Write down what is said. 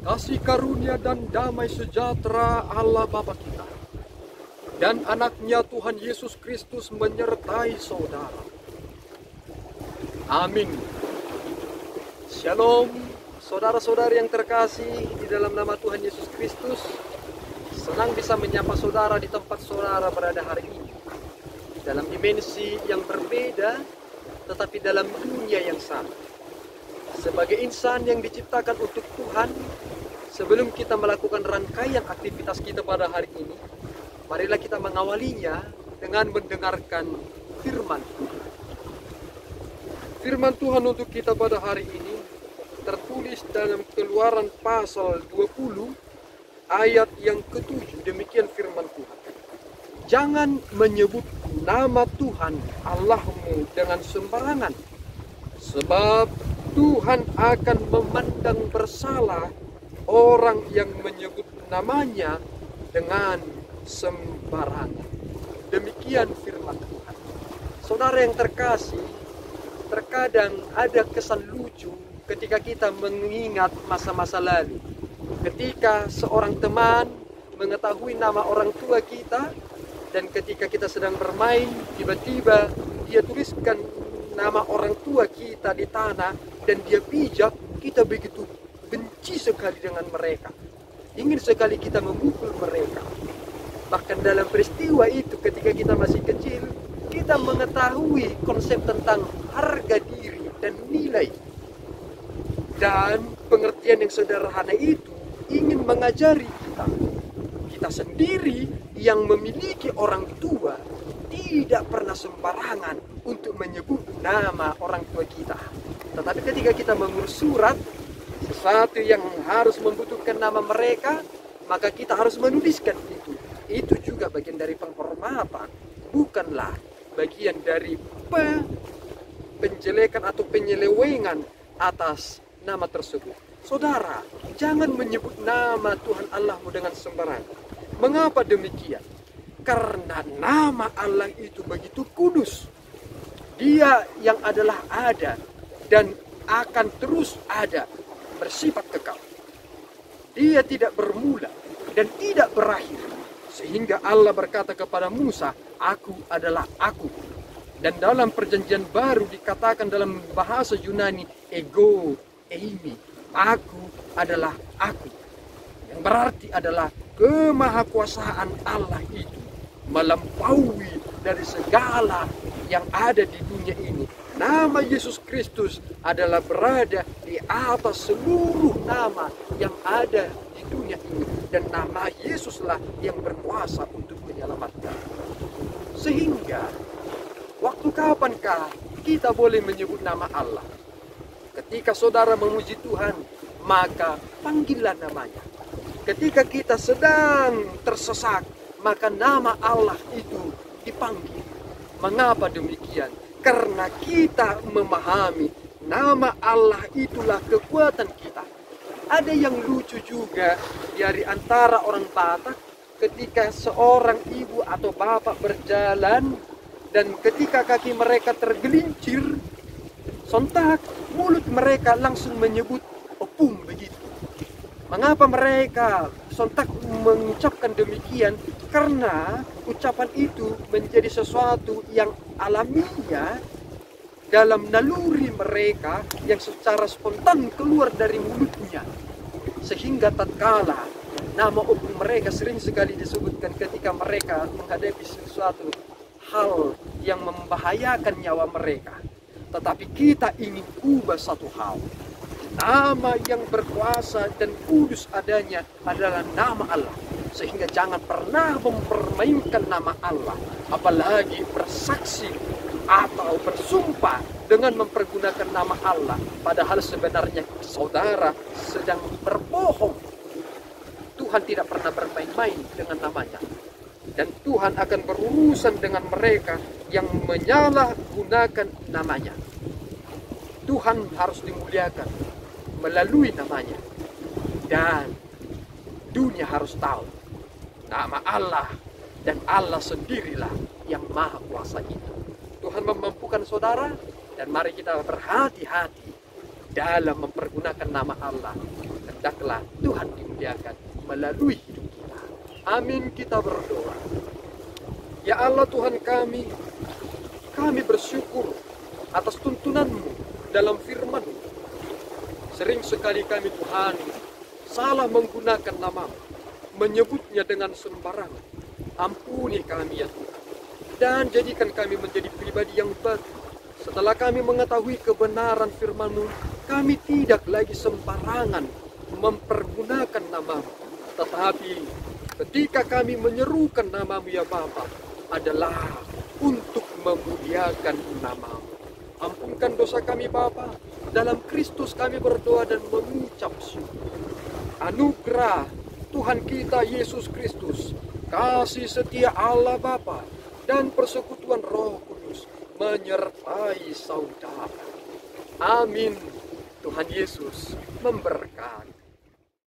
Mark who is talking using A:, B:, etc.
A: kasih karunia dan damai sejahtera Allah Bapa kita dan anaknya Tuhan Yesus Kristus menyertai saudara. Amin. Shalom, saudara-saudari yang terkasih di dalam nama Tuhan Yesus Kristus. Senang bisa menyapa saudara di tempat saudara berada hari ini. Dalam dimensi yang berbeda, tetapi dalam dunia yang sama. Sebagai insan yang diciptakan untuk Tuhan, sebelum kita melakukan rangkaian aktivitas kita pada hari ini, marilah kita mengawalinya dengan mendengarkan firman Tuhan. Firman Tuhan untuk kita pada hari ini tertulis dalam Keluaran pasal 20 ayat yang ke-7. Demikian firman Tuhan. Jangan menyebut nama Tuhan Allahmu dengan sembarangan, sebab Tuhan akan memandang bersalah orang yang menyebut namanya dengan sembarangan. Demikian firman Tuhan. Saudara yang terkasih, terkadang ada kesan lucu ketika kita mengingat masa-masa lalu. Ketika seorang teman mengetahui nama orang tua kita, dan ketika kita sedang bermain, tiba-tiba dia tuliskan nama orang tua kita di tanah dan dia pijak. Kita begitu benci sekali dengan mereka. Ingin sekali kita memukul mereka. Bahkan dalam peristiwa itu ketika kita masih kecil, kita mengetahui konsep tentang harga diri dan nilai. Dan pengertian yang sederhana itu ingin mengajari kita sendiri yang memiliki orang tua tidak pernah sembarangan untuk menyebut nama orang tua kita. Tetapi ketika kita mengurus surat, sesuatu yang harus membutuhkan nama mereka, maka kita harus menuliskan itu. Itu juga bagian dari penghormatan, bukanlah bagian dari penjelekan atau penyelewengan atas nama tersebut. Saudara, jangan menyebut nama Tuhan Allahmu dengan sembarangan. Mengapa demikian? Karena nama Allah itu begitu kudus. Dia yang adalah ada dan akan terus ada, bersifat kekal. Dia tidak bermula dan tidak berakhir. Sehingga Allah berkata kepada Musa, "Aku adalah Aku." Dan dalam perjanjian baru dikatakan dalam bahasa Yunani, "Ego eimi." Aku adalah Aku. Yang berarti adalah kemahakuasaan Allah itu melampaui dari segala yang ada di dunia ini. Nama Yesus Kristus adalah berada di atas seluruh nama yang ada di dunia ini. Dan nama Yesuslah yang berkuasa untuk menyelamatkan. Sehingga, waktu kapankah kita boleh menyebut nama Allah? Ketika saudara memuji Tuhan, maka panggillah namanya. Ketika kita sedang tersesat, maka nama Allah itu dipanggil. Mengapa demikian? Karena kita memahami nama Allah itulah kekuatan kita. Ada yang lucu juga dari antara orang Batak, ketika seorang ibu atau bapak berjalan dan ketika kaki mereka tergelincir, sontak mulut mereka langsung menyebut opung begitu. Mengapa mereka sontak mengucapkan demikian? Karena ucapan itu menjadi sesuatu yang alamiah dalam naluri mereka yang secara spontan keluar dari mulutnya. Sehingga tatkala nama opung mereka sering sekali disebutkan ketika mereka menghadapi sesuatu hal yang membahayakan nyawa mereka. Tetapi kita ingin ubah satu hal. Nama yang berkuasa dan kudus adanya adalah nama Allah. Sehingga jangan pernah mempermainkan nama Allah. Apalagi bersaksi atau bersumpah dengan mempergunakan nama Allah. Padahal sebenarnya saudara sedang berbohong. Tuhan tidak pernah bermain-main dengan namanya. Dan Tuhan akan berurusan dengan mereka yang menyalahgunakan namanya. Tuhan harus dimuliakan melalui namanya. Dan dunia harus tahu nama Allah dan Allah sendirilah yang maha kuasa itu. Tuhan memampukan saudara dan mari kita berhati-hati dalam mempergunakan nama Allah hendaklah Tuhan dimuliakan melalui hidup kita. Amin, kita berdoa. Ya Allah Tuhan kami bersyukur atas tuntunan-Mu dalam firman-Mu. Sering sekali kami Tuhan salah menggunakan nama-Mu, menyebutnya dengan sembarangan. Ampuni kami ya Tuhan, dan jadikan kami menjadi pribadi yang baru. Setelah kami mengetahui kebenaran firman-Mu, kami tidak lagi sembarangan mempergunakan nama-Mu. Tetapi ketika kami menyerukan nama-Mu ya Bapa, adalah untuk memuliakan nama-Mu. Ampunkan dosa kami Bapa. Dalam Kristus kami berdoa dan mengucap syukur. Anugerah Tuhan kita Yesus Kristus, kasih setia Allah Bapa, dan persekutuan Roh Kudus menyertai saudara. Amin. Tuhan Yesus memberkati.